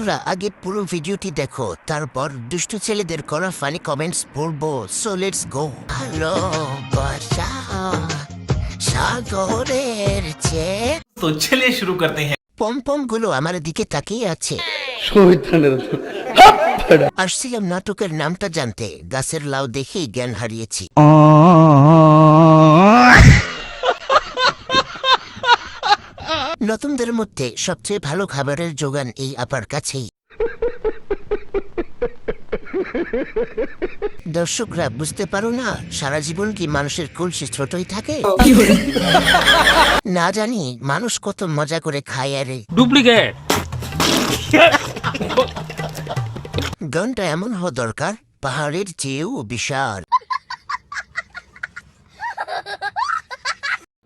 বন্ধুরা আগে পুরো ভিডিওটি দেখো, তারপর দুষ্ট ছেলেদের করা ফানি কমেন্টস পড়বো। So let's go. হ্যালো বাসা সাগরের চেয়ে तो चलिए शुरू करते हैं। পমপম গুলো আমার দিকে তাকিয়ে আছে। আসছিলাম নাটকের নামটা জানতে, গাছের লাউ দেখেই জ্ঞান হারিয়েছি। নতুনদের মধ্যে সবচেয়ে ভালো খাবারের যোগান এই আপার কাছেই। দর্শকরা বুঝতে পারো না, সারা জীবন কি মানুষের কলসি ছোটই থাকে? না জানি মানুষ কত মজা করে খায়। আরে डुप्लीकेट গানটা এমন হওয়া দরকার, পাহাড়ের চেয়েও বিশাল।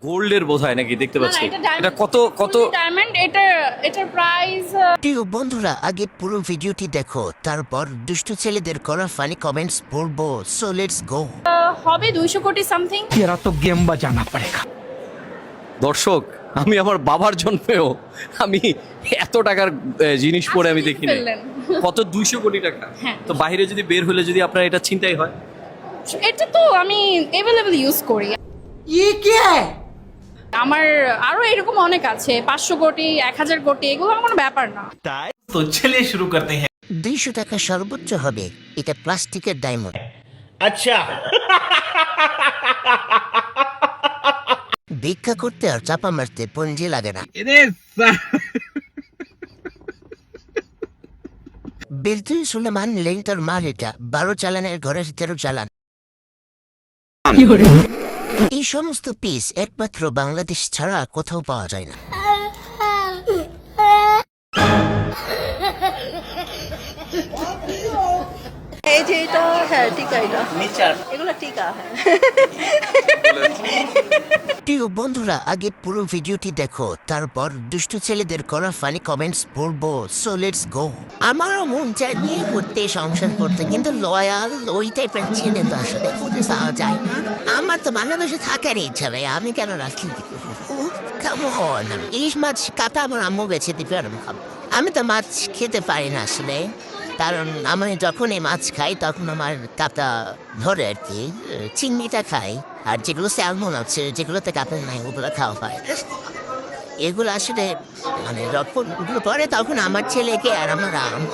গোল্ডের বোধহয় নাকি দেখতে পাচ্ছি। এটা কত কত ডায়মন্ড, এটার প্রাইস। প্রিয় বন্ধুরা আগে পুরো ভিডিওটি দেখো, তারপর দুষ্ট ছেলেদের করা ফানি কমেন্টস পড়বো। So let's go. হবে 200 কোটি সামথিং। तेरा तो गेम बजाना पड़ेगा। দর্শক, আমি আমার বাবার জন্মেও আমি এত টাকার জিনিস পরে আমি দেখিনি। ফেললেন। কত 200 কোটি টাকা। হ্যাঁ। তো বাইরে যদি বের হলে যদি আপনার এটা চিন্তাই হয়। এটা তো আমি অ্যাভেলেবল ইউজ করি। আমার আরো এরকম অনেক আছে, 500 কোটি 1000 কোটি, এগুলো আমার কোনো ব্যাপার না। तो चलिए शुरू करते हैं। 200 টাকা সর্বোচ্চ হবে। এটা প্লাস্টিকের ডায়মন্ড। अच्छा ভিক্ষা করতে আর চাপা মারতে পঞ্জি লাগে না। বিলতুই সুলেমান লেন্টার মাল, এটা 12 চালানের ঘরের 13 চালান। এই সমস্ত পিস একমাত্র বাংলাদেশ ছাড়া কোথাও পাওয়া যায় না। এই যে এটা, হ্যাঁ টিকা, এটা এগুলো টিকা। হ্যাঁ প্রিয় বন্ধুরা আগে পুরো ভিডিওটি দেখো, তারপর দুষ্ট ছেলেদের করা ফানি কমেন্টস পড়বো। So let's go. আমারও মন চায় বিয়ে করতে, সংসার করতে, কিন্তু লয়াল ওই টাইপের ছেলে তো আসলে খুঁজে পাওয়া যায় না। আমার তো বাংলাদেশে থাকার ইচ্ছা নেই, আমি কেন রাখি? কেমন ইলিশ মাছ কাটা আমার আম্মু বেছে দিবে, আমি তো মাছ খেতে পারি না আসলে। কারণ আমি যখন এই মাছ খাই তখন আমার কাটা ধরে আর কি। চিংড়িটা খাই, আর যেগুলো স্যালমন আছে যেগুলোতে কাপড় নাই ওগুলো খাওয়া হয়। এগুলো আসলে মানে যখন ওগুলো পরে তখন আমার ছেলেকে আর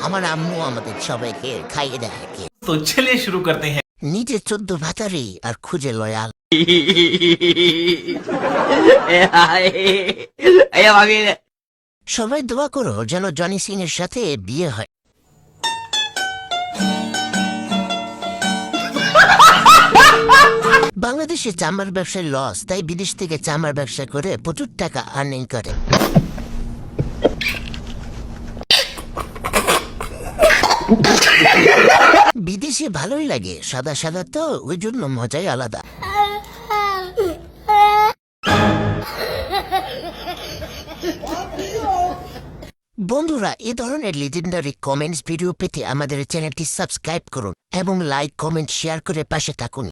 আমার আম্মু আমাদের সবাইকে খাইয়ে দেয় আর কি। तो चलिए शुरू करते हैं। নিজে 14 ভাতারি আর খুঁজে লয়াল। সবাই দোয়া করো যেন জনি সিং এর সাথে বিয়ে হয়। বাংলাদেশে চামড়ার ব্যবসায় লস, তাই বিদেশ থেকে চামড়ার ব্যবসা করে প্রচুর টাকা আর্নিং করে। বিদেশে ভালোই লাগে, সাদা সাদা তো, ওই জন্য মজাই আলাদা। বন্ধুরা এ ধরনের লিজেন্ডারি কমেন্টস ভিডিও পেতে আমাদের চ্যানেলটি সাবস্ক্রাইব করুন এবং লাইক কমেন্ট শেয়ার করে পাশে থাকুন।